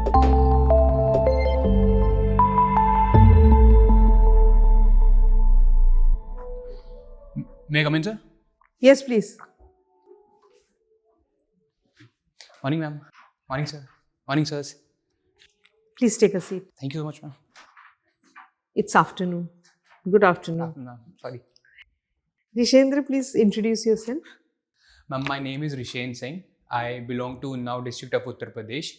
May I come in, sir? Yes, please. Morning, ma'am. Morning, sir. Morning, sirs. Please take a seat. Thank you so much, ma'am. It's afternoon. Good afternoon. Ma'am. Sorry. Rishendra, please introduce yourself. Ma'am, my name is Rishendra Singh. I belong to Unnao district of Uttar Pradesh.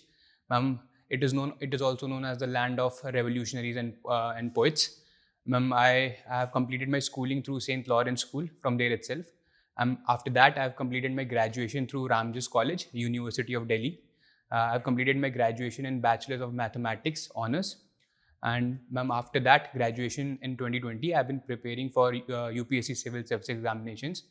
Ma'am, it is also known as the land of revolutionaries and poets. Ma'am, I have completed my schooling through St. Lawrence School from there itself. After that, I have completed my graduation through Ramjas College, University of Delhi. I have completed my graduation in Bachelor's of Mathematics Honours. And ma'am, after that graduation in 2020, I have been preparing for UPSC Civil Service examinations.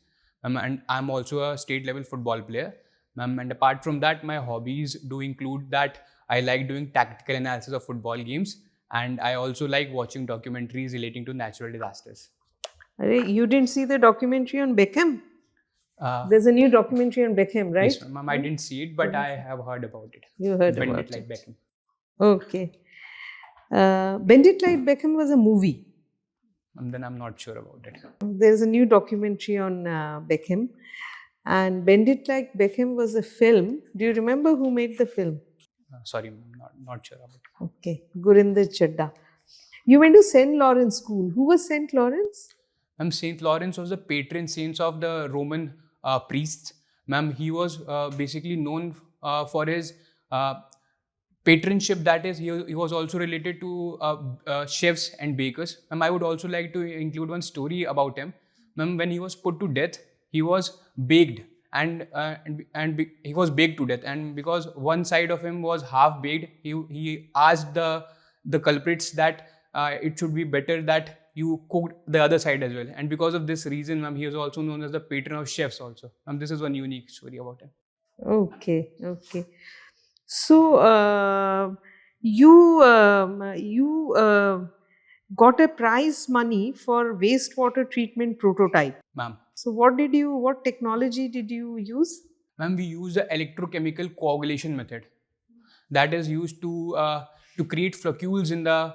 And I'm also a state level football player. And apart from that, my hobbies do include that I like doing tactical analysis of football games, and I also like watching documentaries relating to natural disasters. You didn't see the documentary on Beckham? There's a new documentary on Beckham, right? Yes, ma'am. I didn't see it, but I have heard about it. You heard Bend about it like Beckham. Okay. Bend It Like Beckham was a movie. Then I'm not sure about it. There's a new documentary on Beckham. And Bend It Like Beckham was a film. Do you remember who made the film? Sorry, not sure about it. Okay. Gurinder Chadda. You went to St. Lawrence School. Who was St. Lawrence? Ma'am, St. Lawrence was the patron saint of the Roman priests. Ma'am, he was basically known for his patronship. That is, he was also related to chefs and bakers. Ma'am, I would also like to include one story about him. Ma'am, when he was put to death, he was baked and he was baked to death. And because one side of him was half baked, he asked the culprits that it should be better that you cooked the other side as well. And because of this reason, ma'am, he is also known as the patron of chefs also. This is one unique story about him. Okay. So you got a prize money for wastewater treatment prototype. Ma'am. So what technology did you use? Ma'am, we use the electrochemical coagulation method that is used to create floccules in the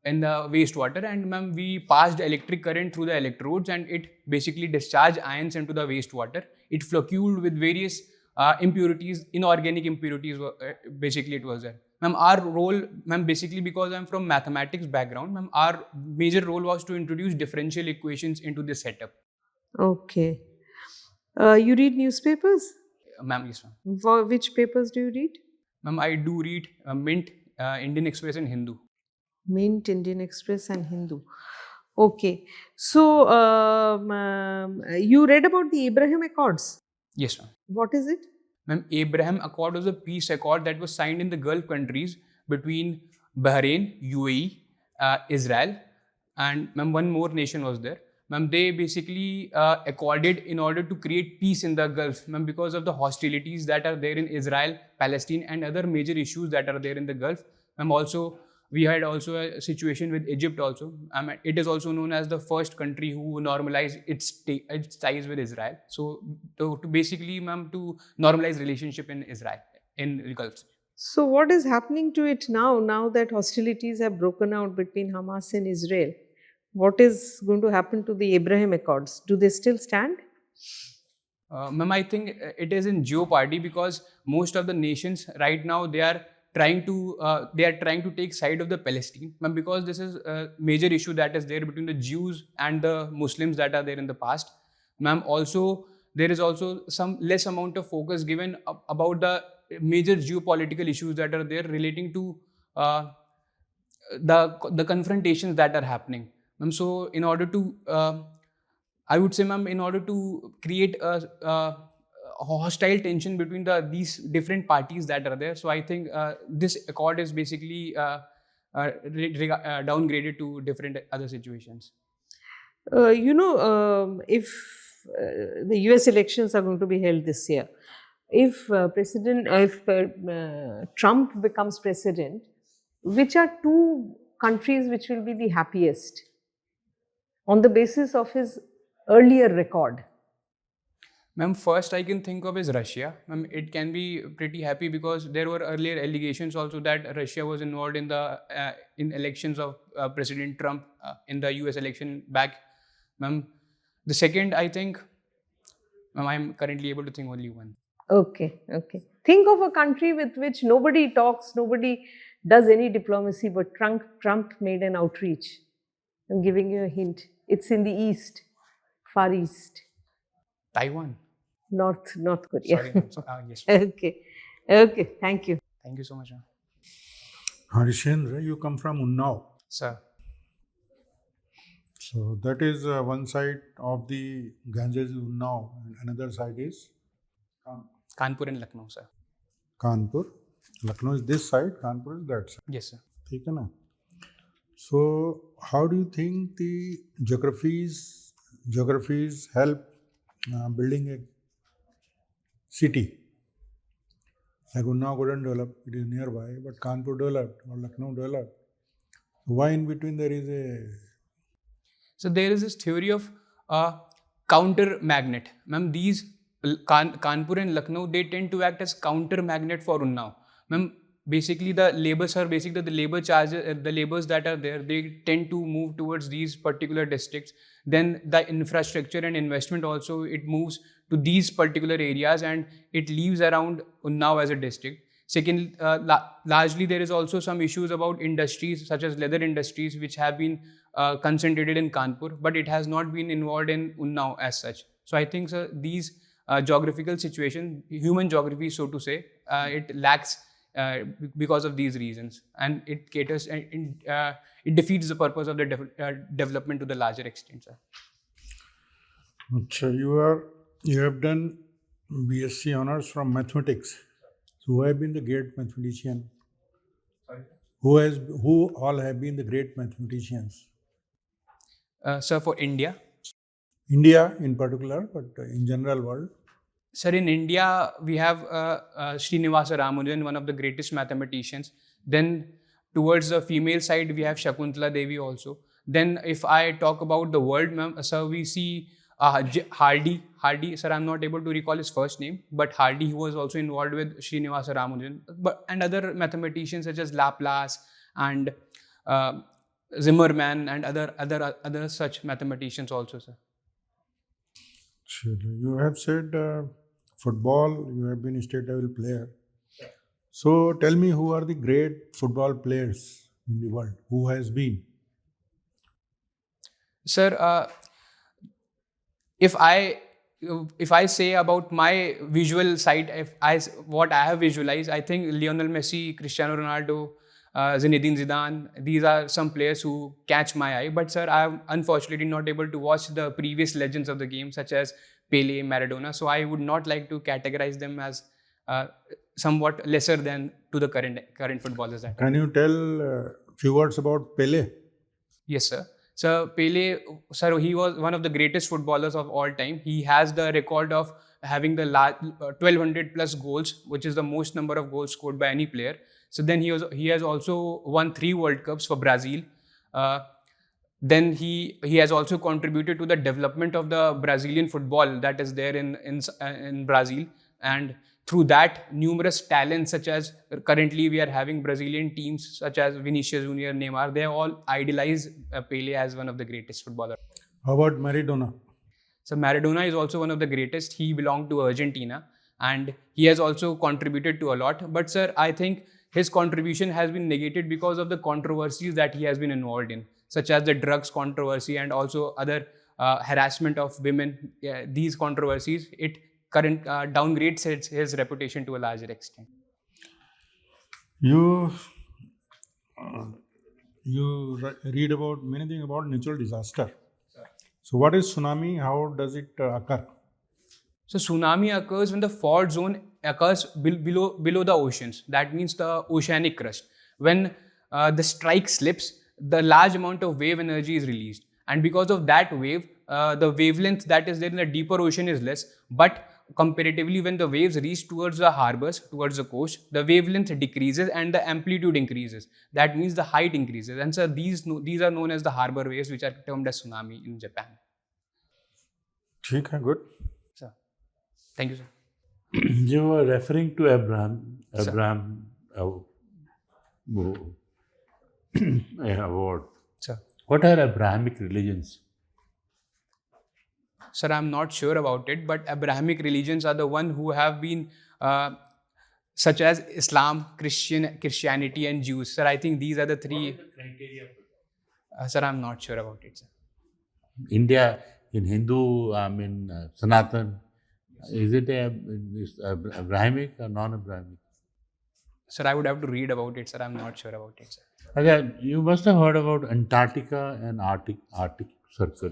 wastewater, and ma'am, we passed electric current through the electrodes and it basically discharged ions into the wastewater. It flocculed with various impurities, inorganic impurities, basically it was there. Ma'am, our role, ma'am, basically because I'm from mathematics background, ma'am, our major role was to introduce differential equations into this setup. Okay. You read newspapers? Ma'am, yes, ma'am. Which papers do you read? Ma'am, I do read Mint, Indian Express and Hindu. Mint, Indian Express and Hindu. Okay. So, you read about the Abraham Accords? Yes, ma'am. What is it? Ma'am, Abraham Accord was a peace accord that was signed in the Gulf countries between Bahrain, UAE, Israel, and ma'am, one more nation was there. Ma'am, they basically accorded in order to create peace in the Gulf, ma'am, because of the hostilities that are there in Israel, Palestine, and other major issues that are there in the Gulf. Ma'am, also, we had also a situation with Egypt also. It is also known as the first country who normalized its ties with Israel. So, to basically, ma'am, to normalize relationship in Israel, in the Gulf. So, what is happening to it now that hostilities have broken out between Hamas and Israel? What is going to happen to the Abraham Accords? Do they still stand? Ma'am, I think it is in jeopardy because most of the nations right now, they are trying to take side of the Palestine, ma'am, because this is a major issue that is there between the Jews and the Muslims that are there in the past. Ma'am, also there is also some less amount of focus given about the major geopolitical issues that are there relating to the confrontations that are happening. Ma'am, so in order to I would say, ma'am, in order to create a hostile tension between these different parties that are there. So I think this accord is basically downgraded to different other situations. If the US elections are going to be held this year, if Trump becomes president, which are two countries which will be the happiest on the basis of his earlier record? Ma'am, first I can think of is Russia. Ma'am, it can be pretty happy because there were earlier allegations also that Russia was involved in the in elections of President Trump in the US election back. Ma'am, the second I think, ma'am, I'm currently able to think only one. Okay, okay. Think of a country with which nobody talks, nobody does any diplomacy, but Trump made an outreach. I'm giving you a hint. It's in the East, Far East, Taiwan. North Korea. Sorry, ma'am. Yes. Okay, okay. Thank you. Thank you so much, ma'am. Rishendra, you come from Unnao. Sir. So that is one side of the Ganges is Unnao, and another side is Kanpur and Lucknow, sir. Kanpur. Lucknow is this side, Kanpur is that side. Yes, sir. ठीक है ना? So how do you think the geographies help building a city? Like Unnao couldn't develop, it is nearby, but Kanpur developed or Lucknow developed. Why in between there is a... So there is this theory of counter magnet. Ma'am, these Kanpur and Lucknow, they tend to act as counter magnet for Unnao. Ma'am, basically the labors that are there, they tend to move towards these particular districts. Then the infrastructure and investment also, it moves to these particular areas and it leaves around Unnao as a district. Second, largely there is also some issues about industries such as leather industries which have been concentrated in Kanpur, but it has not been involved in Unnao as such. So I think, sir, these geographical situation, human geography, so to say, it lacks because of these reasons, and it caters and it defeats the purpose of the development to the larger extent, sir. So you have done BSc honors from mathematics. So who have been the great mathematician? Sorry? Who all have been the great mathematicians? Sir, for India? India in particular, but in general world. Sir, in India, we have Srinivasa Ramanujan, one of the greatest mathematicians. Then towards the female side, we have Shakuntala Devi also. Then if I talk about the world, ma'am, sir, we see Hardy, sir, I'm not able to recall his first name, but Hardy, who was also involved with Srinivasa Ramanujan, and other mathematicians such as Laplace and Zimmermann and other such mathematicians also, sir. Sure. You have said football, you have been a state level player. So tell me, who are the great football players in the world? Who has been? Sir, if I say about my visual side, what I have visualized, I think Lionel Messi, Cristiano Ronaldo, Zinedine Zidane, these are some players who catch my eye. But sir, I am unfortunately not able to watch the previous legends of the game, such as Pele, Maradona. So I would not like to categorize them as somewhat lesser than to the current footballers. Can you tell few words about Pele? Yes, sir. So Pele, sir, he was one of the greatest footballers of all time. He has the record of having the 1200 plus goals, which is the most number of goals scored by any player. So then he has also won 3 World Cups for Brazil. Then he has also contributed to the development of the Brazilian football that is there in Brazil, and through that, numerous talents such as currently we are having Brazilian teams such as Vinicius Junior, Neymar, they all idolize Pele as one of the greatest footballers. How about Maradona? So Maradona is also one of the greatest. He belonged to Argentina and he has also contributed to a lot. But sir, I think his contribution has been negated because of the controversies that he has been involved in, such as the drugs controversy and also other harassment of women. These controversies, it downgrades his reputation to a larger extent. You read about many things about natural disaster. So what is tsunami? How does it occur? So tsunami occurs when the fault zone occurs below the oceans. That means the oceanic crust. When the strike slips, the large amount of wave energy is released. And because of that wave, the wavelength that is there in the deeper ocean is less. But comparatively, when the waves reach towards the harbors, towards the coast, the wavelength decreases and the amplitude increases. That means the height increases. And so these are known as the harbor waves, which are termed as tsunami in Japan. ठीक है, good. Sir. Thank you, sir. You were referring to Sir. Abraham award. Sir. What are Abrahamic religions? Sir, I'm not sure about it, but Abrahamic religions are the one who have been such as Islam, Christianity, and Jews. Sir, I think these are the three. Sir, I'm not sure about it, sir. India, in Hindu, Sanatan, is it Abrahamic or non-Abrahamic? Sir, I would have to read about it, sir. I'm not sure about it, sir. Okay, you must have heard about Antarctica and Arctic Circle.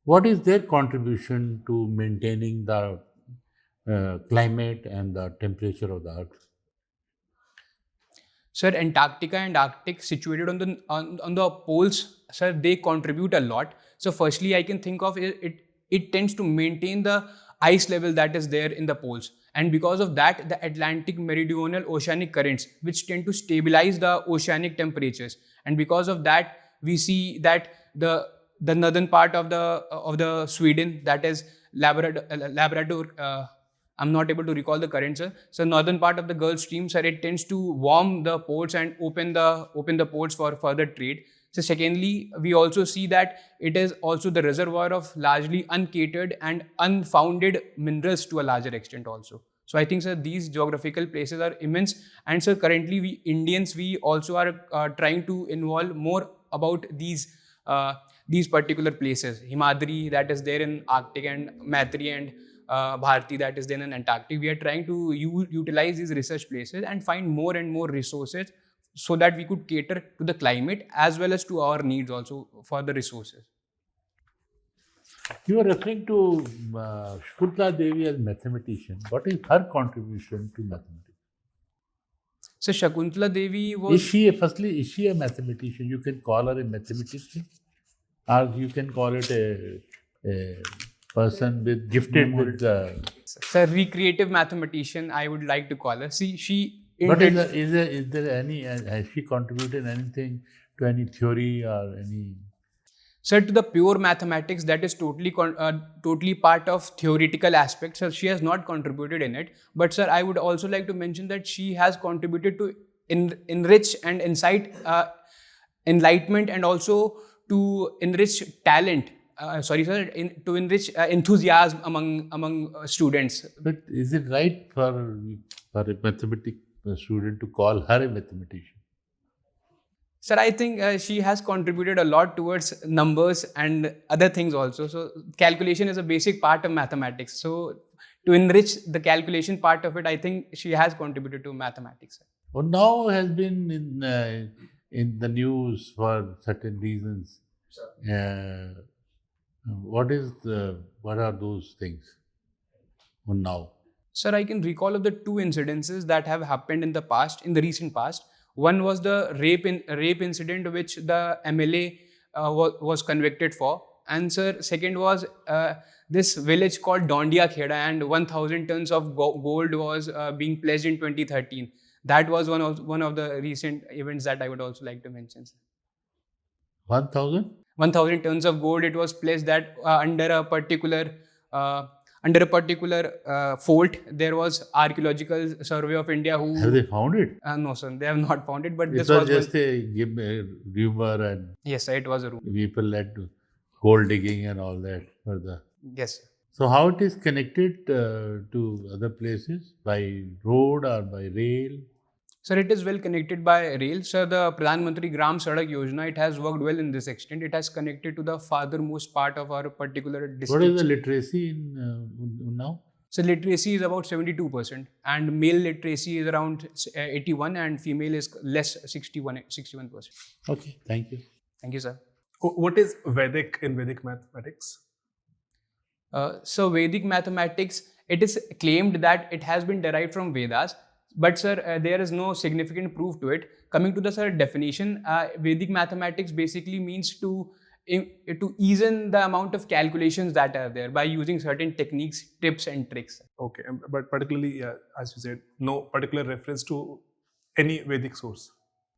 What is their contribution to maintaining the climate and the temperature of the Earth? Sir, Antarctica and Arctic situated on the poles, sir, they contribute a lot. So firstly, I can think of it tends to maintain the ice level that is there in the poles. And because of that, the Atlantic meridional oceanic currents, which tend to stabilize the oceanic temperatures. And because of that, we see that the northern part of the Sweden, that is Labrador, I'm not able to recall the current, sir. So northern part of the Gulf Stream, sir, it tends to warm the ports and open the ports for further trade. So secondly, we also see that it is also the reservoir of largely uncatered and unfounded minerals to a larger extent also. So I think, sir, these geographical places are immense. And sir, currently we Indians, we also are trying to involve more about these particular places. Himadri, that is there in Arctic, and Maitri and Bharti, that is then in Antarctic. We are trying to utilize these research places and find more and more resources so that we could cater to the climate as well as to our needs also for the resources. You are referring to Shakuntala Devi as mathematician. What is her contribution to mathematics? So Shakuntala Devi was... Is she a mathematician? You can call her a mathematician, or you can call it a person gifted with Sir, recreative mathematician, I would like to call her. See, she... But is there any, has she contributed anything to any theory or any... Sir, to the pure mathematics, that is totally part of theoretical aspects. Sir, she has not contributed in it. But sir, I would also like to mention that she has contributed to enrich and incite enlightenment, and also to enrich talent. To enrich enthusiasm among students. But is it right for a mathematics student to call her a mathematician? Sir, I think she has contributed a lot towards numbers and other things also. So calculation is a basic part of mathematics. So to enrich the calculation part of it, I think she has contributed to mathematics. Well, now has been in the news for certain reasons. What are those things now? Sir, I can recall of the two incidences that have happened in the recent past. One was the rape incident which the MLA was convicted for. And sir, second was this village called Dondia Kheda, and 1,000 tons of gold was being pledged in 2013. That was one of the recent events that I would also like to mention, sir. 1,000? 1,000 tons of gold, it was placed that under a particular fault. There was Archaeological Survey of India who... Have they found it? No, sir, they have not found it. But This was just a rumor, and yes, sir, it was a rumor. People led to gold digging and all that for the... Yes, sir. So how it is connected to other places? By road or by rail? Sir, it is well connected by rail. Sir, the Pradhan Mantri Gram Sadak Yojana, it has worked well in this extent. It has connected to the farthermost part of our particular district. What is the literacy in now? So literacy is about 72%, and male literacy is around 81%, and female is less, 61%. Okay, thank you. Thank you, sir. What is Vedic in Vedic mathematics? So Vedic mathematics, it is claimed that it has been derived from Vedas. But sir, there is no significant proof to it. Coming to the sir definition, Vedic mathematics basically means to ease in the amount of calculations that are there by using certain techniques, tips and tricks. Okay, but particularly, as you said, no particular reference to any Vedic source.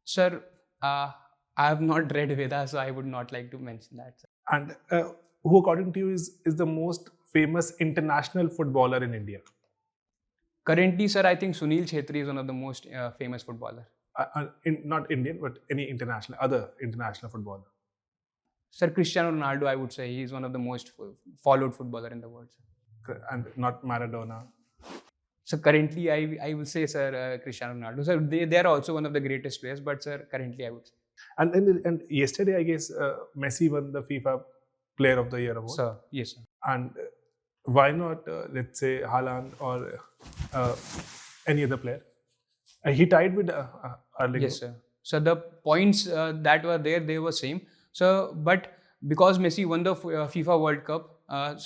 Sir, I have not read Vedas, so I would not like to mention that, sir. And who, according to you, is the most famous international footballer in India? Currently, sir, I think Sunil Chhetri is one of the most famous footballer. Not Indian, but any other international footballer. Sir, Cristiano Ronaldo, I would say, he is one of the most followed footballer in the world. Sir. And not Maradona. So currently, I will say, sir, Cristiano Ronaldo. Sir, they are also one of the greatest players, but sir, currently I would say. And yesterday, I guess, Messi won the FIFA Player of the Year award. Sir, yes, sir. And why not, let's say, Haaland or any other player? He tied with Erling. Yes, sir. So the points that were there, they were same. So, but because Messi won the FIFA World Cup,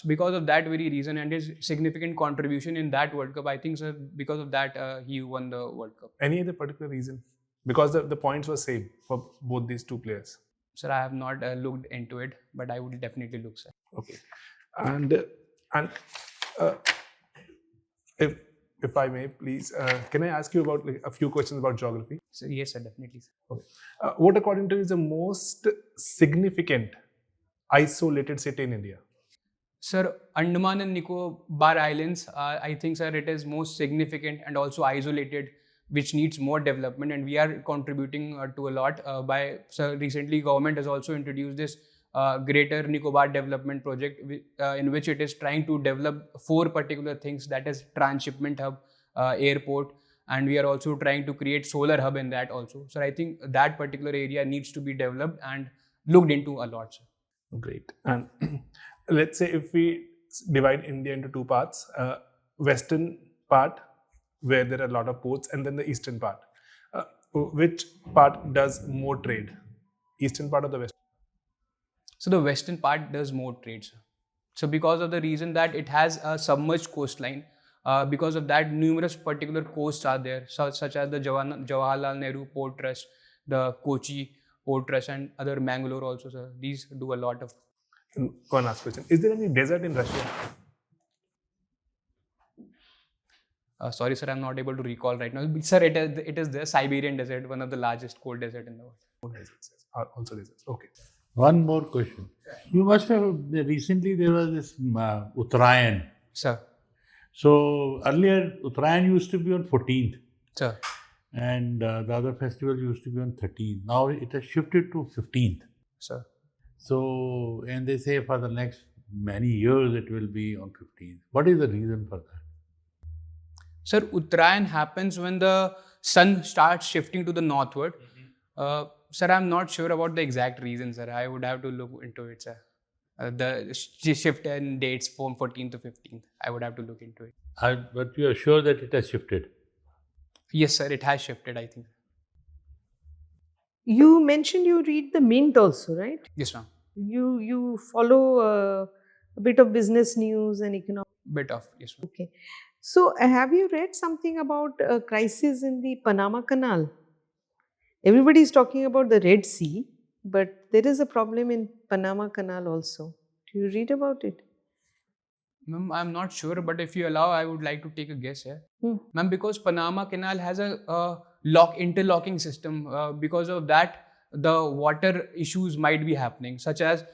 because of that very reason and his significant contribution in that World Cup, I think, sir, because of that, he won the World Cup. Any other particular reason? Because the points were same for both these two players. Sir, I have not looked into it, but I would definitely look, sir. Okay. And if I may, please, can I ask you about a few questions about geography? So, yes, sir, definitely. Sir. Okay. What, according to you, is the most significant isolated city in India? Sir, Andaman and Nicobar Islands, I think, sir, it is most significant and also isolated, which needs more development, and we are contributing to a lot by, sir, recently government has also introduced this Greater Nicobar Development Project, in which it is trying to develop 4 particular things, that is transshipment hub, airport, and we are also trying to create solar hub in that also. So I think that particular area needs to be developed and looked into a lot, sir. Great. And let's say if we divide India into 2 parts, western part where there are a lot of ports, and then the eastern part. Which part does more trade? Eastern part or the western? So the western part does more trade, sir. So because of the reason that it has a submerged coastline, because of that numerous particular coasts are there, such as the Jawaharlal Nehru Port Trust, the Kochi Port Trust, and other Mangalore also, sir. These do a lot of. One last question. Is there any desert in Russia? Sorry, sir, I'm not able to recall right now. Sir, it is the Siberian desert, one of the largest cold desert in the world. Also deserts. Okay. One more question. You must have, recently there was this Uttarayan. Sir. So earlier Uttarayan used to be on 14th. Sir. And the other festival used to be on 13th. Now it has shifted to 15th. Sir. So, and they say for the next many years it will be on 15th. What is the reason for that? Sir, Uttarayan happens when the sun starts shifting to the northward. Sir, I'm not sure about the exact reason, sir. I would have to look into it, sir. The shift in dates from 14th to 15th. I would have to look into it. But you are sure that it has shifted? Yes, sir. It has shifted, I think. You mentioned you read the Mint also, right? Yes, ma'am. You follow a bit of business news and economic. Bit of, yes, ma'am. Okay. So, have you read something about a crisis in the Panama Canal? Everybody is talking about the Red Sea, but there is a problem in Panama Canal also. Do you read about it? Ma'am, I'm not sure, but if you allow, I would like to take a guess here. Ma'am, because Panama Canal has a interlocking system, because of that, the water issues might be happening, such as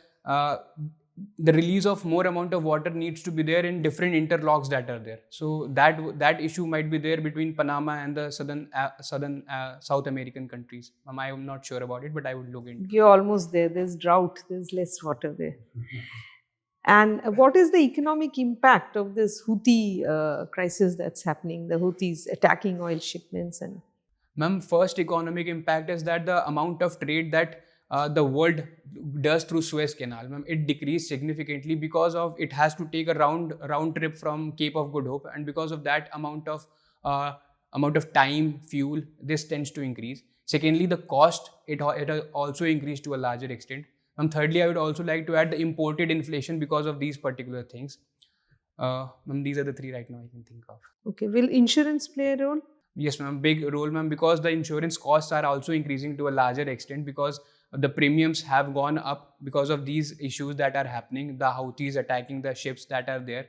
the release of more amount of water needs to be there in different interlocks that are there. So that issue might be there between Panama and the South American countries. I am not sure about it, but I would look into it. You're almost there. There's drought. There's less water there. And what is the economic impact of this Houthi crisis that's happening? The Houthis attacking oil shipments and. Ma'am, first economic impact is that the amount of trade that the world does through Suez Canal, ma'am, it decreased significantly because of it has to take a round trip from Cape of Good Hope, and because of that amount of time, fuel, this tends to increase. Secondly, the cost it also increased to a larger extent. And thirdly, I would also like to add the imported inflation because of these particular things. Ma'am, these are the 3 right now I can think of. Okay, will insurance play a role? Yes, ma'am, big role, ma'am, because the insurance costs are also increasing to a larger extent because the premiums have gone up because of these issues that are happening. The Houthis attacking the ships that are there,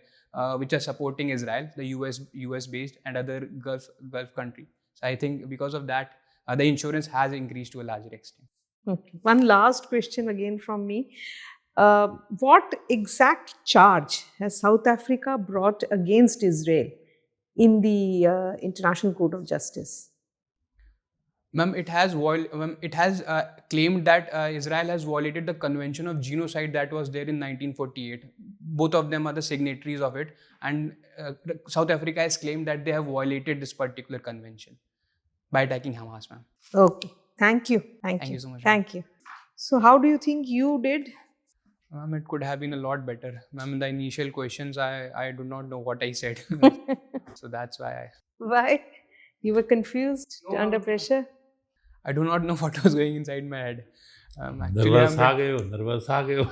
which are supporting Israel, the US based and other Gulf country. So I think because of that, the insurance has increased to a larger extent. Okay. One last question again from me. What exact charge has South Africa brought against Israel in the International Court of Justice? Ma'am, it has claimed that Israel has violated the Convention of Genocide that was there in 1948. Both of them are the signatories of it, and South Africa has claimed that they have violated this particular convention by attacking Hamas, ma'am. Okay, thank you. Thank you so much, ma'am. Thank you. So, how do you think you did? Ma'am, it could have been a lot better. Ma'am, in the initial questions, I do not know what I said. So that's why Why? You were confused, under pressure? I do not know what was going inside my head. Nervous aa gaye ho.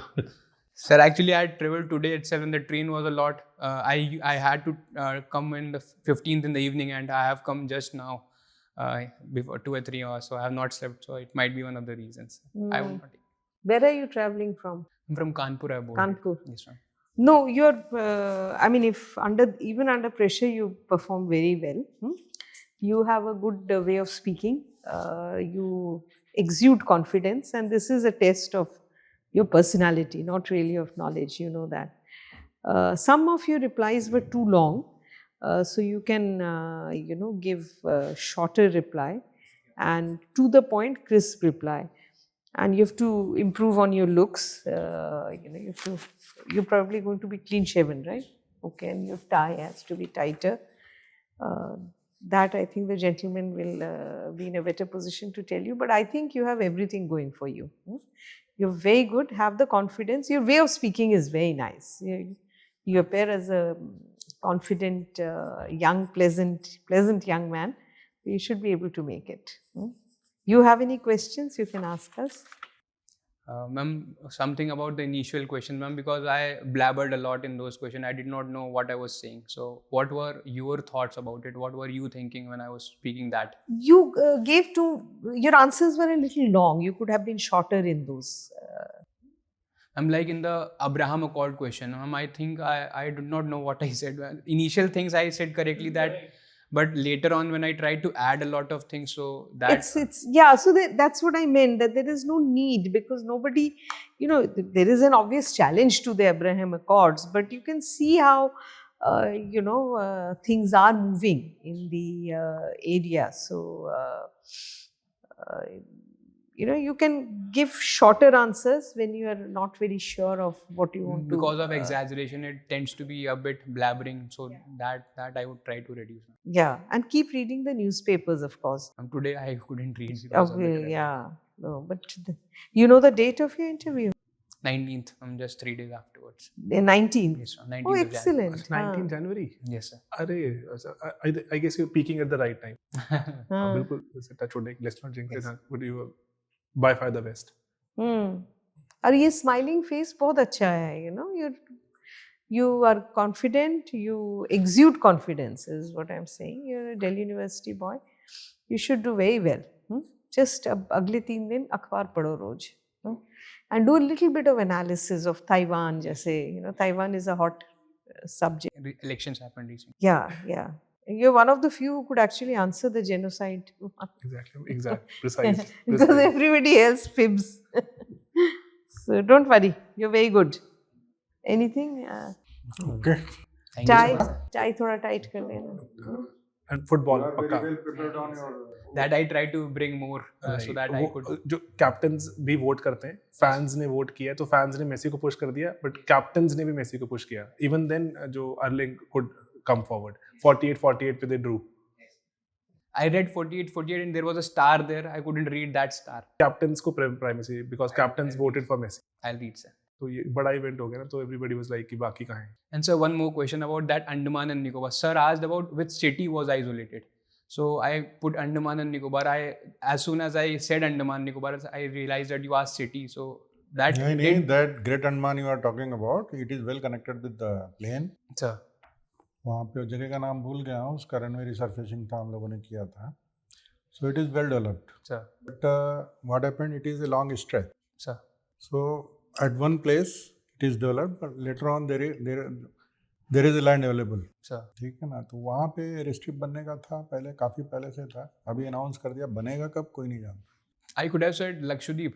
Sir, actually, I had traveled today itself, and the train was a lot. I had to come in the 15th in the evening, and I have come just now, before 2 or 3 hours. So I have not slept. So it might be one of the reasons. I will not. Where are you traveling from? I'm from Kanpur, I boarded. Kanpur. Yes, ma'am. No, you're. I mean, if even under pressure, you perform very well. You have a good way of speaking. You exude confidence, and this is a test of your personality, not really of knowledge. You know that. Some of your replies were too long, so you can give a shorter reply and to the point, crisp reply. And you have to improve on your looks. You're probably going to be clean shaven, right? Okay, and your tie has to be tighter. That I think the gentleman will be in a better position to tell you. But I think you have everything going for you. You're very good. Have the confidence. Your way of speaking is very nice. You appear as a confident, young, pleasant young man. You should be able to make it. You have any questions? You can ask us. Ma'am, something about the initial question, ma'am, because I blabbered a lot in those questions. I did not know what I was saying. So what were your thoughts about it? What were you thinking when I was speaking that? You your answers were a little long. You could have been shorter in those. I'm like in the Abraham Accord question, ma'am, I think I did not know what I said. Initial things I said correctly but later on when I tried to add a lot of things, so that... So that's what I meant, that there is no need, because nobody, there is an obvious challenge to the Abraham Accords, but you can see how, things are moving in the area. So, you can give shorter answers when you are not very sure of what you want to. Because of exaggeration, it tends to be a bit blabbering. So that I would try to reduce. Yeah, and keep reading the newspapers, of course. Today I couldn't read. Okay, yeah. No, but you know the date of your interview? 19th. Just 3 days afterwards. The 19th? Yes, 19th. Oh, excellent. It's 19th January? Yes, sir. I guess you're peaking at the right time. हाँ. Touch wood, let's not jinx it. But you were by far the best. और ये smiling face बहुत अच्छा है, you are confident, you exude confidence is what I'm saying. You're a Delhi University boy. You should do very well. Just अगले 3 दिन अखबार पढ़ो रोज. And do a little bit of analysis of Taiwan. जैसे, Taiwan is a hot subject. Elections happened recently. Yeah. You're one of the few who could actually answer the genocide. Exactly. Precise. Because everybody else fibs. So don't worry. You're very good. Anything? Okay. Tie थोड़ा tight कर लेना. And football. You are very well prepared on your... That I try to bring more so that I could. जो captains भी vote करते हैं, fans ने vote किया, तो fans ने मेसी को push कर दिया, but captains ने भी मेसी को push किया. Even then, जो Erling could come forward. 48 पे they drew. I read 48 and there was a star there. I couldn't read that star. Captains को primacy because captains voted for Messi. I'll read, sir. तो ये बड़ा event हो गया ना, तो everybody was like कि बाकी कहाँ हैं? And sir, one more question about that Andaman and Nicobar. Sir asked about which city was isolated. So I put Andaman and Nicobar. As soon as I said Andaman and Nicobar, I realized that you asked city. So that that Great Andaman you are talking about, it is well connected with the plane. Sir. वहाँ पे जगह का नाम भूल गया हूँ, उसका runway resurfacing था, हम लोगों ने किया था. So it is well developed. Sir. But what happened? It is a long stretch. Sir. So at one place it is developed, but later on there is a land available. Sir. ठीक है ना, तो वहाँ पे airstrip बनने का था, पहले काफ़ी पहले से था, अभी अनाउंस कर दिया, बनेगा कब कोई नहीं जानता. I could have said Lakshadweep.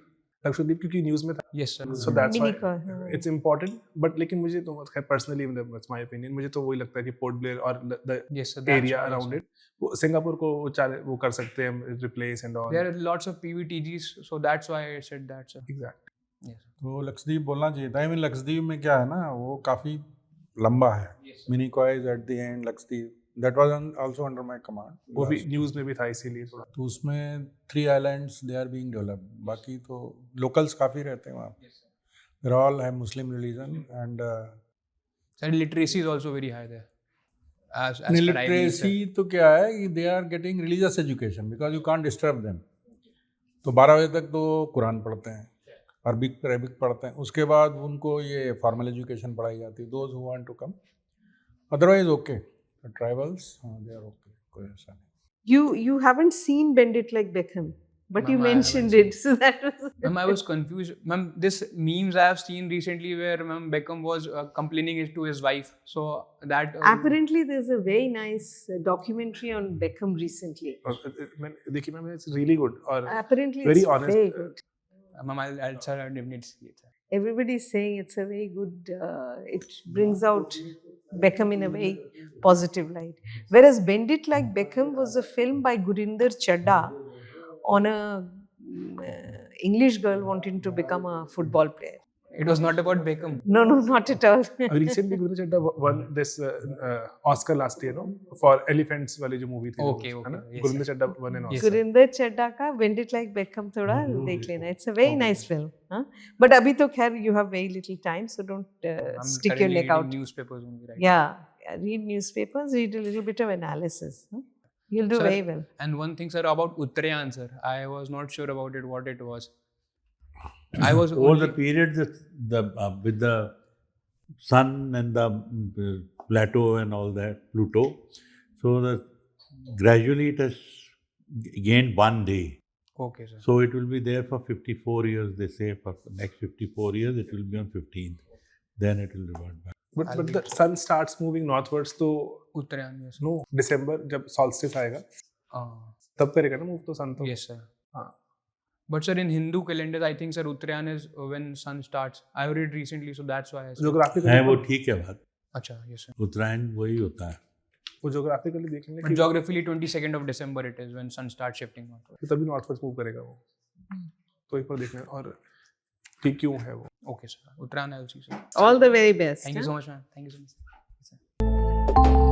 Lakshadweep क्योंकि न्यूज में था, Yes, sir. so that's why Minica, हाँ. it's important. But लेकिन मुझे तो खैर personally, that's my opinion, मुझे तो वही लगता है कि पोर्ट ब्लेयर और the Yes, sir. That's area why, around sir. it, वो सिंगापुर को वो कर सकते हैं replace and all. There are lots of PVTGs, so that's why I said that, sir. Exactly. Yes. तो लक्षद्वीप बोलना चाहिए था। I mean, लक्षद्वीप में क्या है ना, वो काफ़ी लंबा है। Minica is at the end, Lakshadweep that was also under my command. वो भी न्यूज में भी था इसीलिए थोड़ा। तो उसमें 3 islands they are being developed. बाकी तो locals काफ़ी रहते हैं वहाँ। They all have Muslim religion and Sir, literacy is also very high there. As per I believe, sir. literacy तो क्या है कि they are getting religious education because you can't disturb them. तो 12 बजे तक तो कुरान पढ़ते हैं, अरबिक पढ़ते हैं, उसके बाद उनको ये फॉर्मल एजुकेशन पढ़ाई जाती है। Those who want to come, otherwise okay. The tribals, they are okay. कोई ऐसा नहीं। You haven't seen Bend It Like Beckham, but Ma'am, you I mentioned haven't it, so that was. Ma'am, I was confused. Ma'am, this memes I have seen recently where Ma'am Beckham was complaining it to his wife. So that Apparently, there's a very nice documentary on Beckham recently. देखिए ma'am, it's really good और Apparently, very it's honest. very good. Ma'am, I'll sir, I'll definitely see it. Sir. Everybody's saying it's a very good. It brings out Beckham in a very positive light. Whereas Bend It Like Beckham was a film by Gurinder Chadha on a English girl wanting to become a football player. It was not about Beckham. No, not at all. Recently Gurinder Chadha won this Oscar last year, no, for Elephants वाली जो movie थी, Okay, है ना? yes, Gurinder Chadha won an Yes, Oscar. sir. Gurinder Chadha का Bend It Like Beckham थोड़ा देख लेना. It's a very nice film. Huh? But अभी तो खैर you have very little time, so don't I'm stick your currently neck reading out. newspapers only right Yeah, read newspapers, read a little bit of analysis. Huh? You'll do Sir, very well. And one thing, sir, about Uttarayan, sir, I was not sure about it, what it was. I was over only, the period with the sun and the plateau and all that, Pluto, so that gradually it has gained 1 day. Okay, sir. So it will be there for 54 years, they say. For the next 54 years, it will be on 15th. Then it will revert back. But the sun starts moving northwards, तो Uttarayan, yes. no, December जब solstice आएगा Uh, तब करेगा ना move तो sun तो। yes, sir. हाँ। But sir, in Hindu calendars, I think sir, Uttarayan is when sun starts. I read recently, so that's why I said. Geographically है वो ठीक है बात। Acha, yes, sir. उत्तरायण वही होता है। वो geographically देख लेंगे But geographically, 22nd of December it is when sun starts shifting northward. कि तभी northwards move करेगा वो। तो एक बार देखना और कि क्यों है वो। Okay, sir. Uttarayan, I will see, sir. All the very best. Thank you huh? so much, ma'am. Thank you so much. Yes, sir.